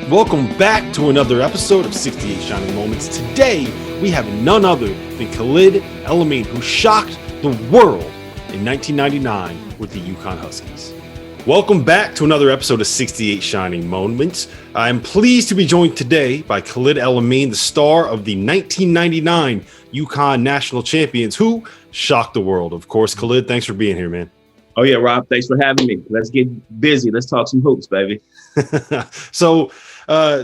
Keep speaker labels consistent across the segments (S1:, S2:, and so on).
S1: Welcome back to another episode of 68 Shining Moments. Today, we have none other than Khalid El-Amin, who shocked the world in 1999 with the UConn Huskies. Welcome back to another episode of 68 Shining Moments. I'm pleased to be joined today by Khalid El-Amin, the star of the 1999 UConn National Champions, who shocked the world. Of course, Khalid, thanks for being here, man.
S2: Oh, yeah, Rob, thanks for having me. Let's get busy. Let's talk some hoops, baby.
S1: So,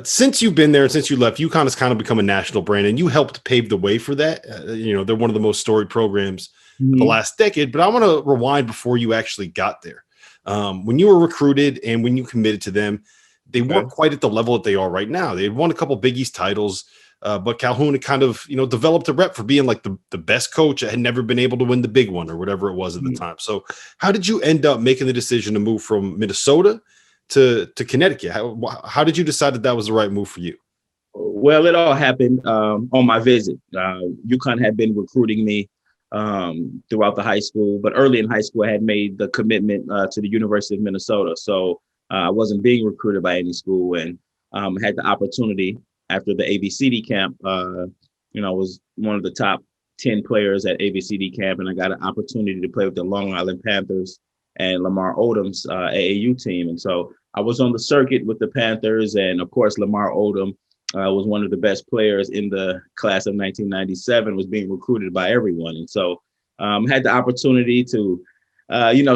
S1: since you've been there and since you left, UConn has kind of become a national brand, and you helped pave the way for that. They're one of the most storied programs the last decade. But I want to rewind before you actually got there. When you were recruited and when you committed to them, they weren't quite at the level that they are right now. They had won a couple Big East titles, but Calhoun had kind of developed a rep for being like the best coach that had never been able to win the big one or whatever it was at the time. So how did you end up making the decision to move from Minnesota to Connecticut? How did you decide that was the right move for you?
S2: Well, it all happened on my visit. UConn had been recruiting me throughout the high school, but early in high school, I had made the commitment to the University of Minnesota. So I wasn't being recruited by any school, and had the opportunity after the ABCD camp. I was one of the top 10 players at ABCD camp, and I got an opportunity to play with the Long Island Panthers and Lamar Odom's AAU team. And so I was on the circuit with the Panthers, and of course, Lamar Odom was one of the best players in the class of 1997, was being recruited by everyone. And so had the opportunity to,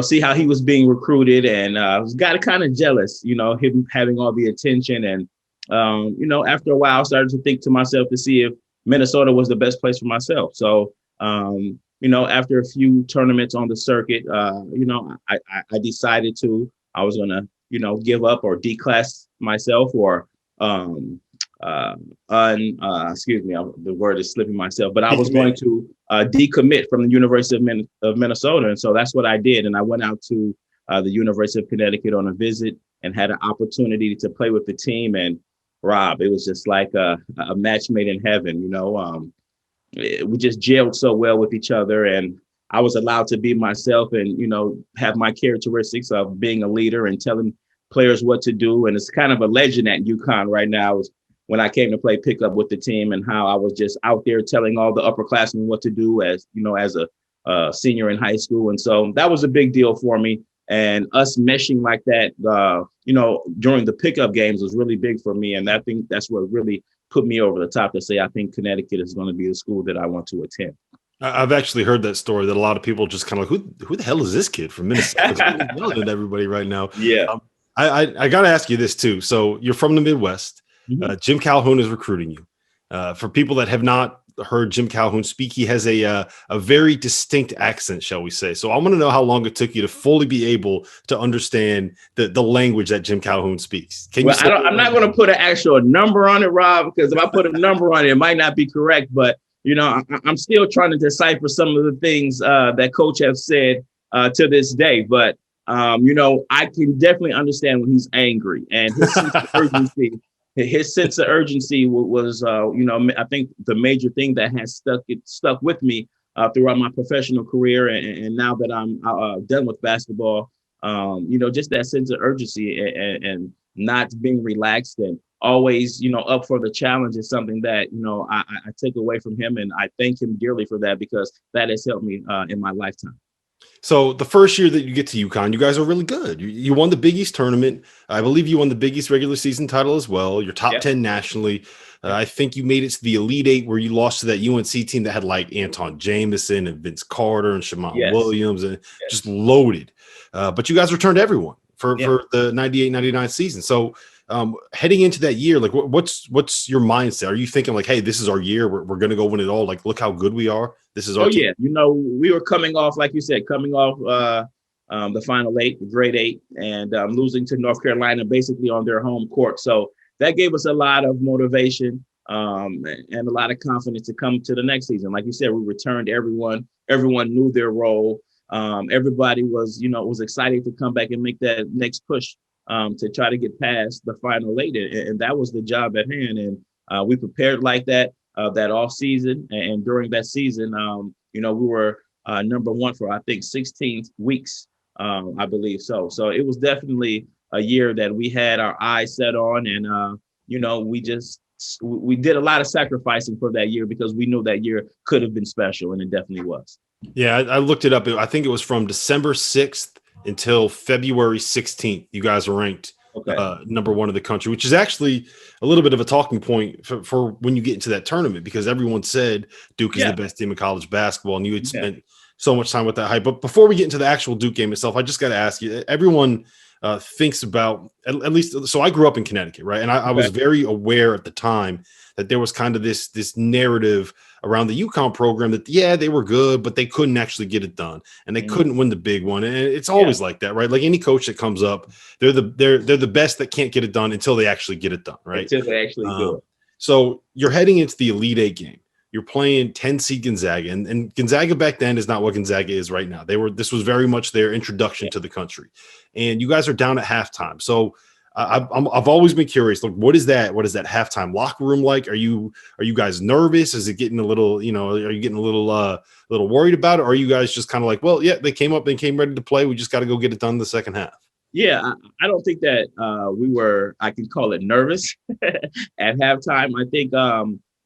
S2: see how he was being recruited, and got kind of jealous, him having all the attention. And, after a while, I started to think to myself to see if Minnesota was the best place for myself. So, after a few tournaments on the circuit, I decided I was going to, give up or declass myself or, the word is slipping myself, but I was going to decommit from the University of Minnesota. And so that's what I did. And I went out to the University of Connecticut on a visit and had an opportunity to play with the team. And Rob, it was just like a match made in heaven. We just gelled so well with each other, and I was allowed to be myself and, have my characteristics of being a leader and telling players what to do. And it's kind of a legend at UConn right now is when I came to play pickup with the team, and how I was just out there telling all the upperclassmen what to do as a senior in high school. And so that was a big deal for me. And us meshing like that, during the pickup games was really big for me. And I think that's what really put me over the top to say, I think Connecticut is going to be the school that I want to attend.
S1: I've actually heard that story, that a lot of people just kind of like, who the hell is this kid from Minnesota? He's yelling at everybody right now.
S2: Yeah.
S1: I got to ask you this too. So you're from the Midwest. Jim Calhoun is recruiting you. For people that have not heard Jim Calhoun speak, he has a very distinct accent, shall we say. So I want to know how long it took you to fully be able to understand the language that Jim Calhoun speaks.
S2: I'm not going to put an actual number on it, Rob, because if I put a number on it, it might not be correct. But, I'm still trying to decipher some of the things that Coach has said to this day. But, I can definitely understand when he's angry, and his sense of urgency. His sense of urgency was, I think the major thing that has stuck with me throughout my professional career. And now that I'm done with basketball, just that sense of urgency and not being relaxed and always, up for the challenge is something that, I take away from him. And I thank him dearly for that, because that has helped me in my lifetime.
S1: So the first year that you get to UConn, you guys are really good. You won the Big East tournament. I believe you won the Big East regular season title as well. You're top 10 nationally. I think you made it to the Elite Eight, where you lost to that UNC team that had like Anton Jameson and Vince Carter and Shammond Williams, and just loaded. But you guys returned everyone for the 98-99 season. So heading into that year, like what's your mindset? Are you thinking like, hey, this is our year. We're going to go win it all. Like, look how good we are. This is our team.
S2: We were coming off, like you said, the Final Eight, the Grade 8, and losing to North Carolina basically on their home court. So that gave us a lot of motivation and a lot of confidence to come to the next season. Like you said, we returned everyone. Everyone knew their role. Everybody was excited to come back and make that next push to try to get past the Final Eight. And that was the job at hand. And we prepared like that off season. And during that season, we were number one for, I think, 16 weeks, I believe so. So it was definitely a year that we had our eyes set on. And, we did a lot of sacrificing for that year because we knew that year could have been special, and it definitely was.
S1: Yeah, I looked it up. I think it was from December 6th until February 16th. You guys were ranked
S2: Okay.
S1: number one in the country, which is actually a little bit of a talking point for when you get into that tournament, because everyone said Duke is the best team in college basketball, and you had spent so much time with that hype. But before we get into the actual Duke game itself, I just got to ask you, everyone thinks about, at least, so I grew up in Connecticut, right? And I was very aware at the time that there was kind of this narrative around the UConn program that, they were good, but they couldn't actually get it done, and they couldn't win the big one. And it's always like that, right? Like any coach that comes up, they're the best that can't get it done until they actually get it done, right?
S2: Until they actually do it.
S1: So you're heading into the Elite Eight game. You're playing 10 seed Gonzaga, and Gonzaga back then is not what Gonzaga is right now. This was very much their introduction to the country, and you guys are down at halftime. So I've always been curious. Like, what is that halftime locker room like? Are you guys nervous? Is it getting a little, are you getting a little worried about it? Or are you guys just kind of like, well, yeah, they came ready to play. We just got to go get it done in the second half.
S2: Yeah, I don't think that we were, I can call it nervous at halftime. I think,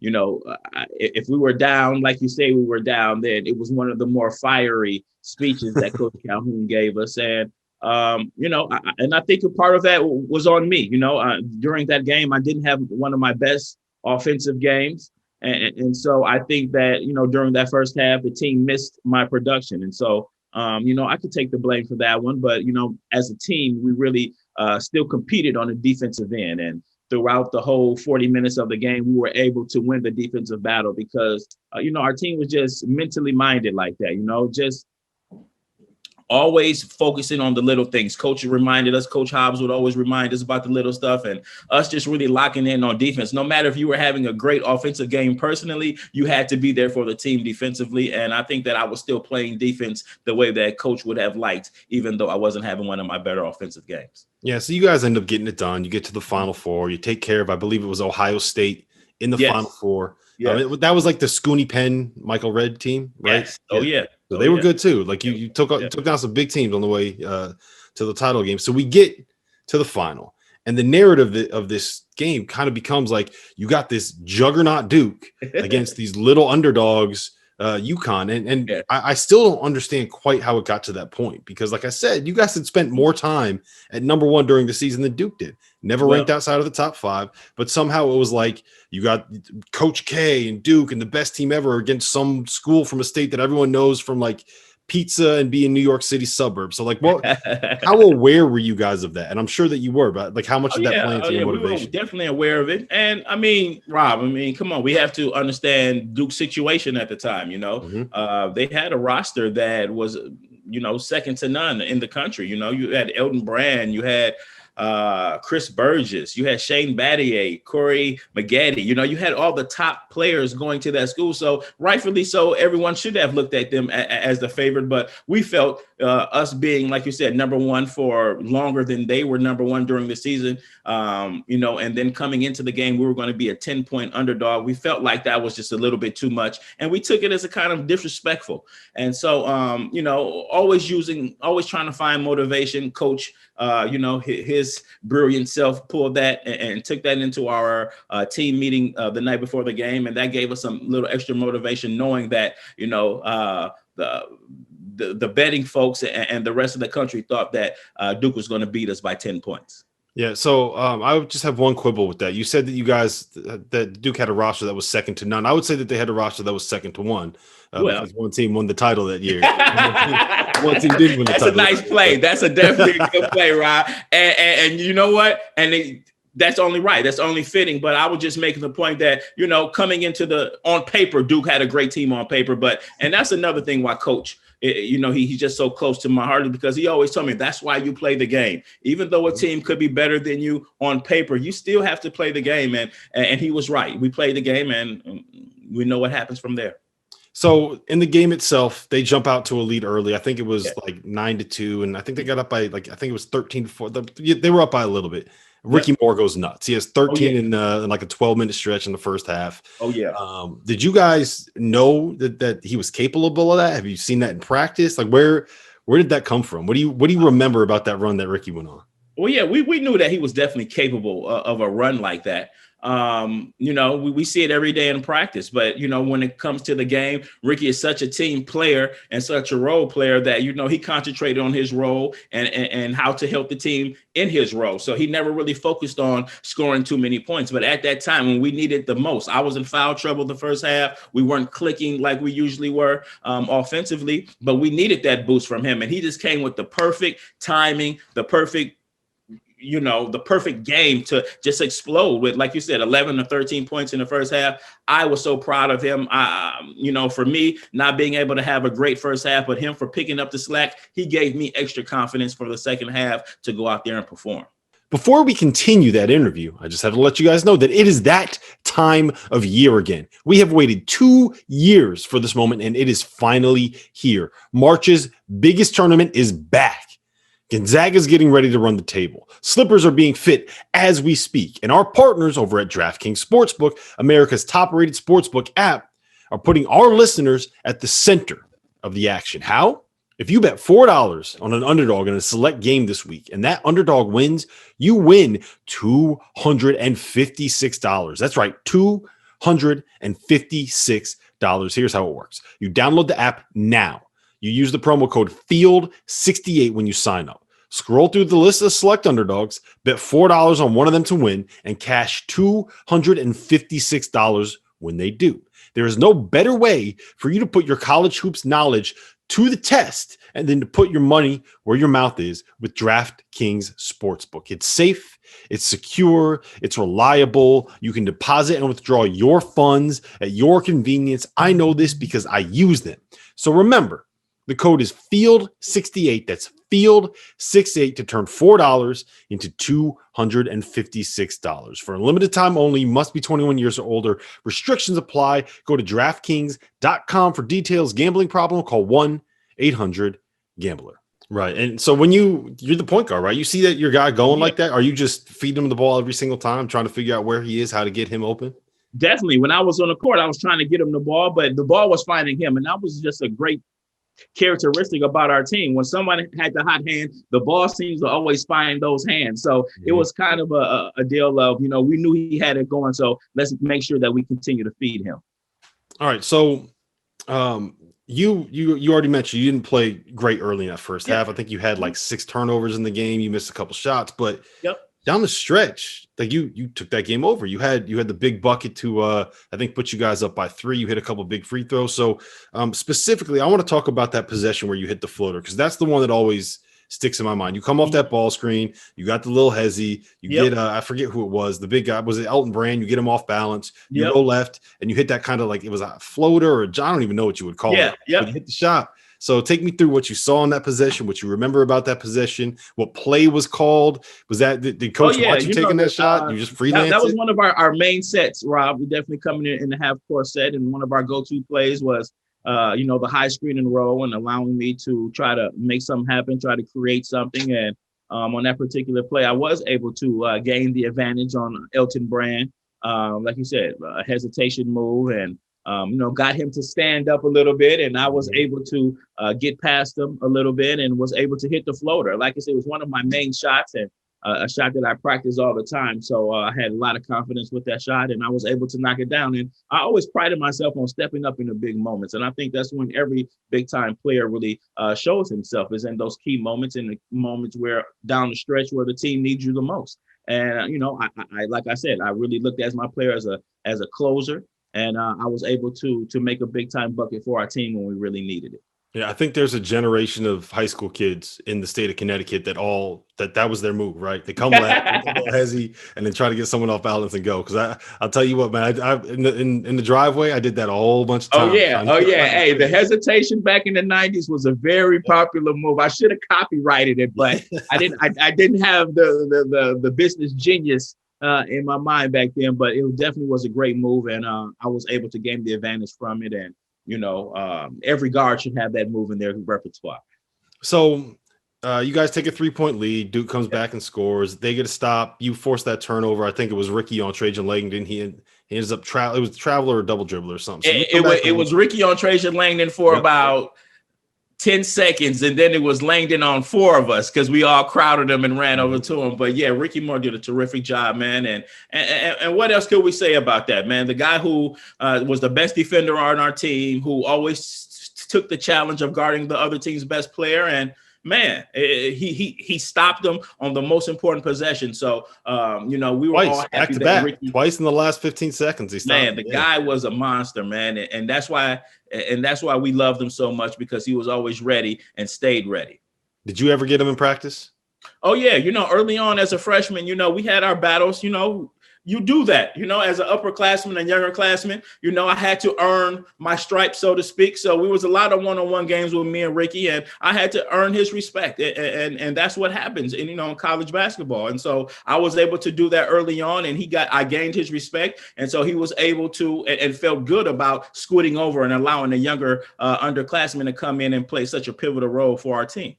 S2: if we were down, like you say, we were down, then it was one of the more fiery speeches that Coach Calhoun gave us. And, and I think a part of that was on me. During that game, I didn't have one of my best offensive games. And so I think that, during that first half, the team missed my production. And so, I could take the blame for that one. But, as a team, we really still competed on the defensive end. And throughout the whole 40 minutes of the game, we were able to win the defensive battle because, our team was just mentally minded like that, just always focusing on the little things. Coach reminded us, Coach Hobbs would always remind us about the little stuff, and us just really locking in on defense. No matter if you were having a great offensive game personally, you had to be there for the team defensively. And I think that I was still playing defense the way that Coach would have liked, even though I wasn't having one of my better offensive games.
S1: Yeah, so you guys end up getting it done. You get to the Final Four. You take care of, I believe it was Ohio State in the Final Four. Yeah. That was like the Scooney Penn, Michael Redd team, right?
S2: Yes. Oh, yeah.
S1: So they were good too. Like you took down some big teams on the way to the title game. So we get to the final, and the narrative of this game kind of becomes like you got this juggernaut Duke against these little underdogs, UConn, and I still don't understand quite how it got to that point, because, like I said, you guys had spent more time at number one during the season than Duke did. Never ranked outside of the top 5, but somehow it was like you got Coach K and Duke and the best team ever against some school from a state that everyone knows from like pizza and be in New York City suburbs. So, like, how aware were you guys of that? And I'm sure that you were, but like, how much did that play into your motivation?
S2: We were definitely aware of it. And I mean, Rob, come on, we have to understand Duke's situation at the time. They had a roster that was, second to none in the country. You had Elton Brand, you had Chris Burgess, you had Shane Battier, Corey McGaddy, you had all the top players going to that school. So rightfully so, everyone should have looked at them as the favorite, but we felt us being, like you said, number one for longer than they were number one during the season, and then coming into the game, we were going to be a 10-point underdog. We felt like that was just a little bit too much, and we took it as a kind of disrespectful. And so, always trying to find motivation. Coach, his brilliant self pulled that and took that into our team meeting the night before the game. And that gave us some little extra motivation, knowing that, the betting folks and the rest of the country thought that Duke was going to beat us by 10 points.
S1: Yeah, so I would just have one quibble with that. You said that you guys, that Duke had a roster that was second to none. I would say that they had a roster that was second to one. Because one team won the title that year. One team did win the title.
S2: That's a nice play. That's definitely a good play, Rob. And you know what? That's only right. That's only fitting. But I was just making the point that, coming into on paper, Duke had a great team on paper. And that's another thing why Coach, he's just so close to my heart, because he always told me that's why you play the game. Even though a team could be better than you on paper, you still have to play the game. And he was right. We played the game, and we know what happens from there.
S1: So in the game itself, they jump out to a lead early. I think it was like 9-2, and I think they got up by I think it was 13-4. They were up by a little bit. Ricky Moore goes nuts. He has 13 in like a 12-minute stretch in the first half.
S2: Oh yeah.
S1: Did you guys know that he was capable of that? Have you seen that in practice? Like where did that come from? What do you remember about that run that Ricky went on?
S2: Well, yeah, we knew that he was definitely capable of a run like that. We see it every day in practice, but when it comes to the game, Ricky is such a team player and such a role player that he concentrated on his role and how to help the team in his role. So he never really focused on scoring too many points. But at that time, when we needed the most, I was in foul trouble the first half. We weren't clicking like we usually were offensively, but we needed that boost from him, and he just came with the perfect timing, the perfect game to just explode with, like you said, 11 or 13 points in the first half. I was so proud of him. For me, not being able to have a great first half, but him for picking up the slack, he gave me extra confidence for the second half to go out there and perform.
S1: Before we continue that interview, I just have to let you guys know that it is that time of year again. We have waited 2 years for this moment, and it is finally here. March's biggest tournament is back. Gonzaga's getting ready to run the table. Slippers are being fit as we speak. And our partners over at DraftKings Sportsbook, America's top-rated sportsbook app, are putting our listeners at the center of the action. How? If you bet $4 on an underdog in a select game this week and that underdog wins, you win $256. That's right, $256. Here's how it works. You download the app now. You use the promo code FIELD68 when you sign up. Scroll through the list of select underdogs, bet $4 on one of them to win, and cash $256 when they do. There is no better way for you to put your college hoops knowledge to the test and then to put your money where your mouth is with DraftKings Sportsbook. It's safe, it's secure, it's reliable. You can deposit and withdraw your funds at your convenience. I know this because I use them. So remember, the code is FIELD68. That's FIELD68 to turn $4 into $256. For a limited time only, you must be 21 years or older. Restrictions apply. Go to DraftKings.com for details. Gambling problem? Call 1-800-GAMBLER. Right. And so when you're the point guard, right? You see that your guy going like that. Are you just feeding him the ball every single time, trying to figure out where he is, how to get him open?
S2: Definitely. When I was on the court, I was trying to get him the ball, but the ball was finding him. And that was just a great characteristic about our team. When somebody had the hot hand, the ball seems to always find those hands. So it was kind of a deal of, we knew he had it going. So let's make sure that we continue to feed him.
S1: All right. So you already mentioned you didn't play great early in that first half. I think you had like 6 turnovers in the game. You missed a couple shots, but down the stretch, like you took that game over. You had the big bucket to I think put you guys up by 3. You hit a couple big free throws. So specifically, I want to talk about that possession where you hit the floater, because that's the one that always sticks in my mind. You come off that ball screen, you got the little hezzy, you get I forget who it was, the big guy, was it Elton Brand? You get him off balance, you go left, and you hit that kind of like, it was a floater, or I don't even know what you would call it. But you hit the shot. So take me through what you saw in that possession, what you remember about that possession, what play was called. Was that, did coach want you taking that shot? You just freelanced
S2: that was one of our main sets, Rob. We definitely coming in the half court set, and one of our go-to plays was, the high screen and roll, and allowing me to try to make something happen, try to create something. And on that particular play, I was able to gain the advantage on Elton Brand. Like you said, a hesitation move, and got him to stand up a little bit, and I was able to get past him a little bit and was able to hit the floater. Like I said, it was one of my main shots, and a shot that I practice all the time. So I had a lot of confidence with that shot, and I was able to knock it down. And I always prided myself on stepping up in the big moments. And I think that's when every big time player really shows himself, is in those key moments, in the moments where down the stretch where the team needs you the most. And, I like I said, I really looked at my player as a closer. And I was able to make a big time bucket for our team when we really needed it.
S1: Yeah, I think there's a generation of high school kids in the state of Connecticut that was their move, right? They come left, a little hezzy, and then try to get someone off balance and go. Because I'll tell you what, man, I in the driveway, I did that a whole bunch of times.
S2: Oh yeah. Hey, the hesitation back in the '90s was a very popular move. I should have copyrighted it, but I didn't have the business genius in my mind back then. But it definitely was a great move, and I was able to gain the advantage from it. And every guard should have that move in their repertoire.
S1: So you guys take a 3-point lead. Duke comes back and scores. They get a stop. You force that turnover. I think it was Ricky on Trajan Langdon. He ends up it was traveler or double dribble or something. So
S2: it was Ricky on Trajan Langdon for about 10 seconds, and then it was Langdon on 4 of us because we all crowded him and ran over to him. But yeah, Ricky Moore did a terrific job, man. And what else could we say about that, man? The guy who was the best defender on our team, who always took the challenge of guarding the other team's best player, and man, he stopped them on the most important possession. So, we were all
S1: back to back, twice in the last 15 seconds. He stopped
S2: the guy was a monster, man, and that's why we loved him so much, because he was always ready and stayed ready.
S1: Did you ever get him in practice?
S2: Oh yeah, early on as a freshman, we had our battles. You do that, as an upperclassman and younger classman, I had to earn my stripes, so to speak. So we was a lot of one-on-one games with me and Ricky, and I had to earn his respect. And that's what happens in college basketball. And so I was able to do that early on, and I gained his respect. And so he was able to, and felt good about scooting over and allowing a younger underclassman to come in and play such a pivotal role for our team.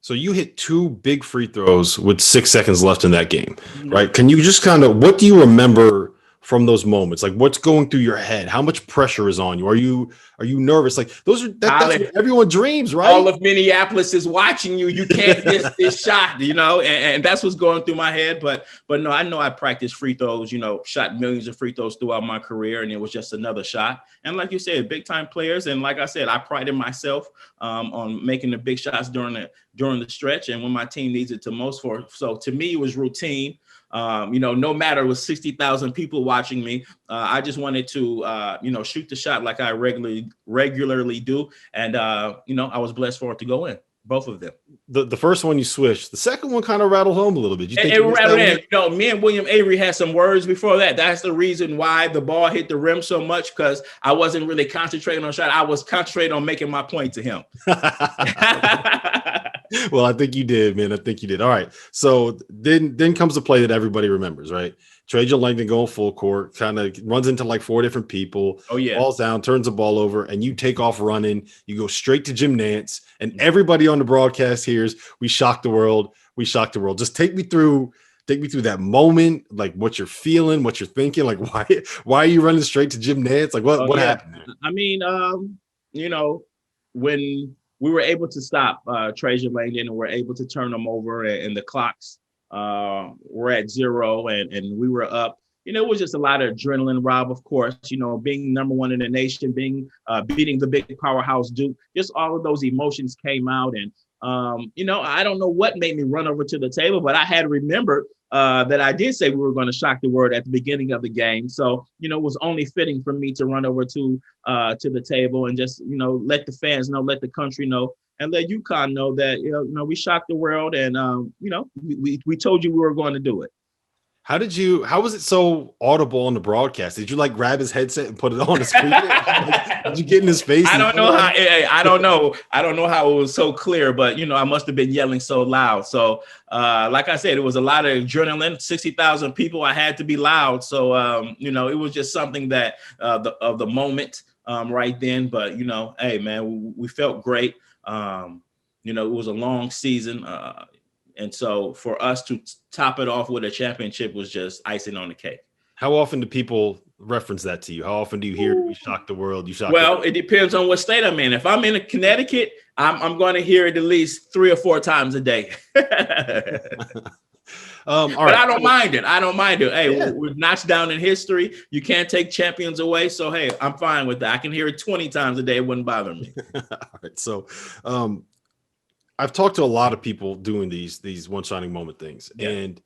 S1: So you hit 2 big free throws with 6 seconds left in that game, right? Can you just what do you remember from those moments? Like, what's going through your head? How much pressure is on you? Are you nervous? Like, that's what everyone dreams, right?
S2: All of Minneapolis is watching you. You can't miss this shot, and that's what's going through my head. But no, I know I practiced free throws, shot millions of free throws throughout my career, and it was just another shot. And like you said, big time players. And like I said, I prided myself on making the big shots during the stretch and when my team needs it the most. So to me, it was routine. No matter it was 60,000 people watching me, I just wanted to, shoot the shot like I regularly do. And, I was blessed for it to go in, both of them.
S1: The first one you switched, the second one kind of rattled home a little bit.
S2: It rattled in. Me and William Avery had some words before that. That's the reason why the ball hit the rim so much, because I wasn't really concentrating on shot. I was concentrating on making my point to him.
S1: Well, I think you did, man. I think you did. All right. So then comes the play that everybody remembers, right? Trajan Langdon going full court, kind of runs into like 4 different people.
S2: Oh, yeah.
S1: Falls down, turns the ball over, and you take off running. You go straight to Jim Nantz, and everybody on the broadcast hears, "We shocked the world. We shocked the world." Just take me through that moment, like what you're feeling, what you're thinking, like why are you running straight to Jim Nantz? Like what happened there?
S2: I mean, when we were able to stop Trajan Langdon and we're able to turn them over, and the clocks were at 0 and we were up. It was just a lot of adrenaline, Rob, of course, being number 1 in the nation, beating the big powerhouse Duke, just all of those emotions came out. And, I don't know what made me run over to the table, but I had remembered that I did say we were going to shock the world at the beginning of the game. So, it was only fitting for me to run over to the table and just, let the fans know, let the country know, and let UConn know that, we shocked the world, and, we told you we were going to do it.
S1: How was it so audible on the broadcast? Did you like grab his headset and put it on the screen? Did you get in his face?
S2: I don't know how. I don't know. I don't know how it was so clear, but I must have been yelling so loud. So, like I said, it was a lot of adrenaline. 60,000 people. I had to be loud. So, it was just something that of the moment right then. But hey, man, we felt great. It was a long season. And so for us to top it off with a championship was just icing on the cake.
S1: How often do people reference that to you? How often do you hear "We shocked the world"?
S2: It depends on what state I'm in. If I'm in Connecticut, I'm going to hear it at least 3 or 4 times a day. All right. But I don't mind it. Hey, yeah. We're notched down in history. You can't take champions away. So, hey, I'm fine with that. I can hear it 20 times a day. It wouldn't bother me.
S1: All right. So, I've talked to a lot of people doing these one shining moment things, yeah. And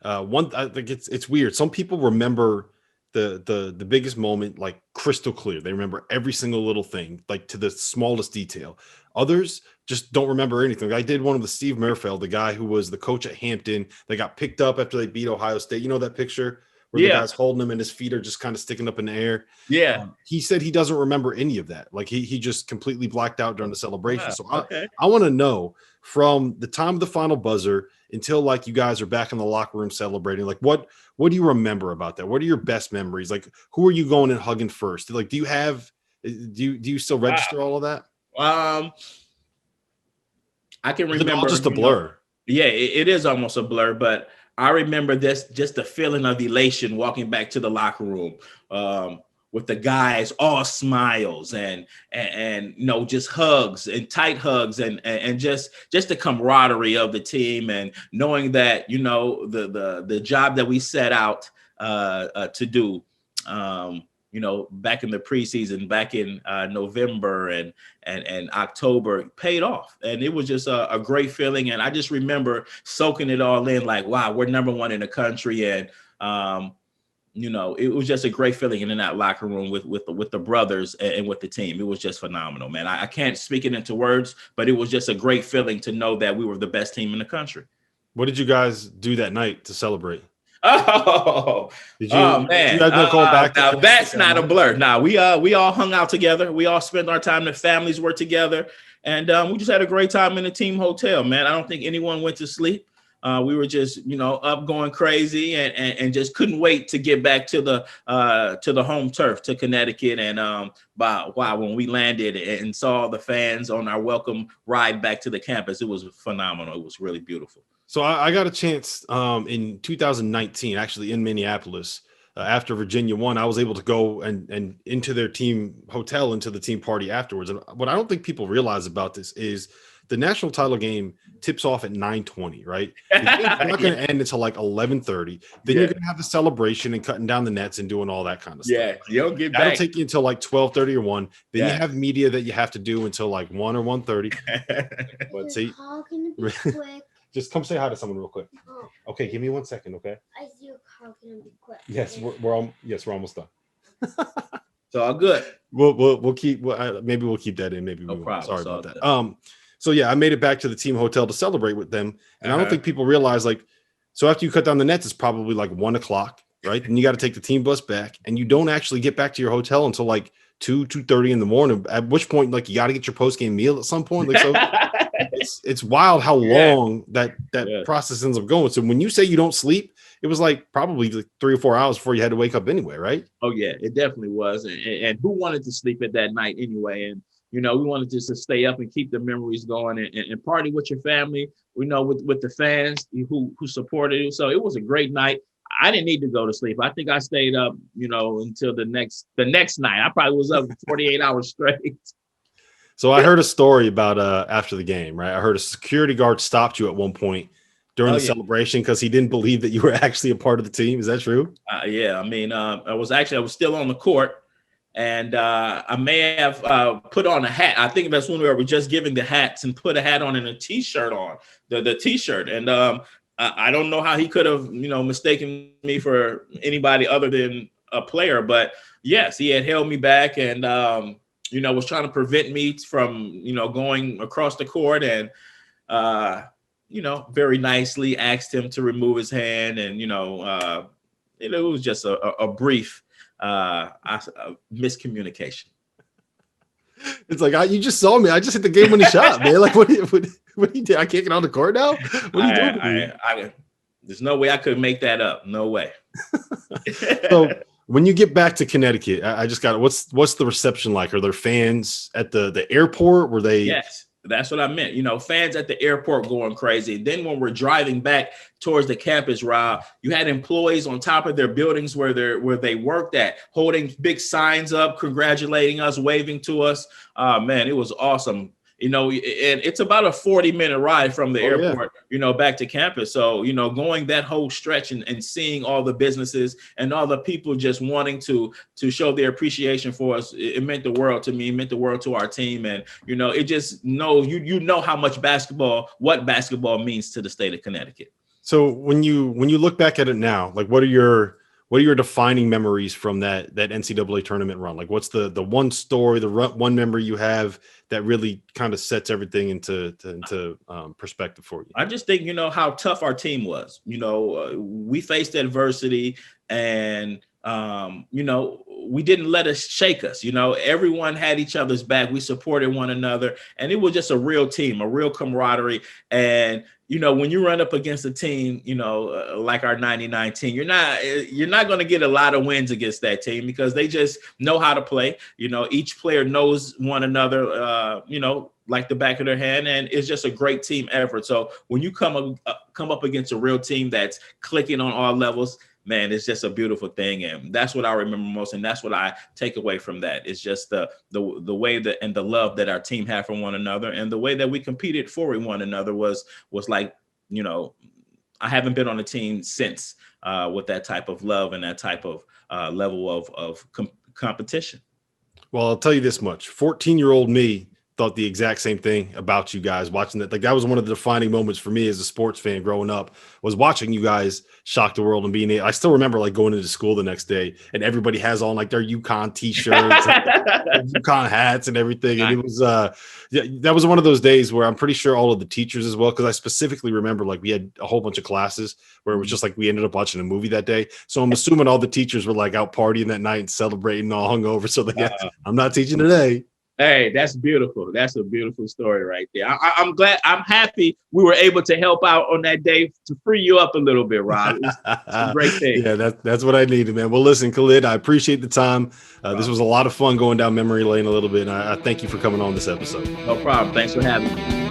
S1: I think it's weird. Some people remember the biggest moment like crystal clear. They remember every single little thing, like to the smallest detail. Others just don't remember anything. I did one of the Steve Merfeld, the guy who was the coach at Hampton. They got picked up after they beat Ohio State. You know that picture where the guy's holding him and his feet are just kind of sticking up in the air.
S2: Yeah.
S1: He said he doesn't remember any of that. Like he just completely blacked out during the celebration. So I want to know, from the time of the final buzzer until like you guys are back in the locker room celebrating, like what do you remember about that? What are your best memories? Like, who are you going and hugging first? Like, do you still register all of that?
S2: I can remember.
S1: It's just a blur.
S2: It is almost a blur, but I remember this, just the feeling of elation walking back to the locker room. with the guys, all smiles and you know, just hugs and tight hugs and just the camaraderie of the team, and knowing that, you know, the job that we set out to do, you know, back in the preseason, back in November and October, paid off. And it was just a great feeling. And I just remember soaking it all in, like, wow, we're number one in the country. And, you know, it was just a great feeling in that locker room with the brothers and with the team. It was just phenomenal, man. I can't speak it into words, but it was just a great feeling to know that we were the best team in the country.
S1: What did you guys do that night to celebrate?
S2: Oh, man!
S1: You guys go back
S2: now that's not a blur. Now we all hung out together. We all spent our time. The families were together, and we just had a great time in the team hotel. Man, I don't think anyone went to sleep. We were just, you know, up going crazy and just couldn't wait to get back to the home turf, to Connecticut. And wow, when we landed and saw the fans on our welcome ride back to the campus, it was phenomenal. It was really beautiful.
S1: So I got a chance in 2019, actually in Minneapolis, after Virginia won. I was able to go and into their team hotel, into the team party afterwards. And what I don't think people realize about this is the national title game tips off at 9:20, right? It's not going to end until like 11:30. Then you're going to have the celebration and cutting down the nets and doing all that kind of stuff.
S2: Yeah, you'll get
S1: That'll
S2: back.
S1: take you until like 12:30 or 1. Then you have media that you have to do until like 1 or 1:30. But see, just come say hi to someone real quick. Oh. Okay, give me 1 second, okay?
S3: I see your car. Can be quick?
S1: Yes, we're almost done.
S2: So all good.
S1: We'll keep. Maybe we'll keep that in. Maybe we won't. Sorry about that. So yeah, I made it back to the team hotel to celebrate with them, and I don't think people realize, like, so after you cut down the nets, it's probably like 1 o'clock, right? And you got to take the team bus back, and you don't actually get back to your hotel until like 2:30 in the morning. At which point, like, you got to get your post game meal at some point. Like, so it's wild how long that process ends up going. So when you say you don't sleep, it was like probably like 3 or 4 hours before you had to wake up anyway, right?
S2: Oh yeah, it definitely was. And who wanted to sleep at that night anyway? And you know, we wanted just to stay up and keep the memories going and party with your family. We know with the fans who supported you. So it was a great night. I didn't need to go to sleep. I think I stayed up, you know, until the next night. I probably was up 48 hours straight.
S1: So I heard a story about after the game, right? I heard a security guard stopped you at one point during the celebration because he didn't believe that you were actually a part of the team. Is that true?
S2: Yeah. I mean, I was still on the court, and I may have put on a hat. I think that's when we were just giving the hats, and put a hat on and a T-shirt on, the T-shirt. And I don't know how he could have, you know, mistaken me for anybody other than a player. But yes, he had held me back and, you know, was trying to prevent me from, you know, going across the court, and, you know, very nicely asked him to remove his hand. And, you know, it was just a brief miscommunication.
S1: It's like, you just saw me. I just hit the game winning shot, man. Like, what you did? I can't get on the court now? What are you doing?
S2: There's no way I could make that up. No way.
S1: So when you get back to Connecticut, I just got what's the reception like? Are there fans at the airport? Were they?
S2: Yes, that's what I meant. You know, fans at the airport going crazy. And then when we're driving back towards the campus, Rob, you had employees on top of their buildings where they worked at, holding big signs up, congratulating us, waving to us. Man, it was awesome. You know, and it's about a 40-minute ride from the airport, you know, back to campus. So, you know, going that whole stretch and seeing all the businesses and all the people just wanting to show their appreciation for us, it meant the world to me. It meant the world to our team. And, you know, it just you know how much what basketball means to the state of Connecticut.
S1: So when you look back at it now, like, what are your defining memories from that NCAA tournament run? Like, what's the one story, the one memory you have that really kind of sets everything into perspective for you?
S2: I just think, you know, how tough our team was. You know, we faced adversity, and you know, we didn't let us shake us. You know, everyone had each other's back. We supported one another, and it was just a real team, a real camaraderie. And you know, when you run up against a team, you know, like our 99 team, you're not going to get a lot of wins against that team because they just know how to play. You know, each player knows one another, you know, like the back of their hand, and it's just a great team effort. So when you come up against a real team that's clicking on all levels, man, it's just a beautiful thing. And that's what I remember most. And that's what I take away from that. It's just the way that, and the love that our team had for one another, and the way that we competed for one another was like, you know, I haven't been on a team since with that type of love and that type of level of competition.
S1: Well, I'll tell you this much. 14-year-old me thought the exact same thing about you guys watching that. Like, that was one of the defining moments for me as a sports fan growing up, was watching you guys shock the world and being, I still remember like going into school the next day and everybody has on like their UConn t-shirts, and UConn hats and everything. And it was, that was one of those days where I'm pretty sure all of the teachers as well, because I specifically remember like we had a whole bunch of classes where it was just like we ended up watching a movie that day. So I'm assuming all the teachers were like out partying that night and celebrating, all hungover. So they I'm not teaching today.
S2: Hey, that's beautiful. That's a beautiful story right there. I'm glad. I'm happy we were able to help out on that day to free you up a little bit, Rob. It's a great thing.
S1: Yeah, that's what I needed, man. Well, listen, Khalid, I appreciate the time. This was a lot of fun going down memory lane a little bit, and I thank you for coming on this episode.
S2: No problem. Thanks for having me.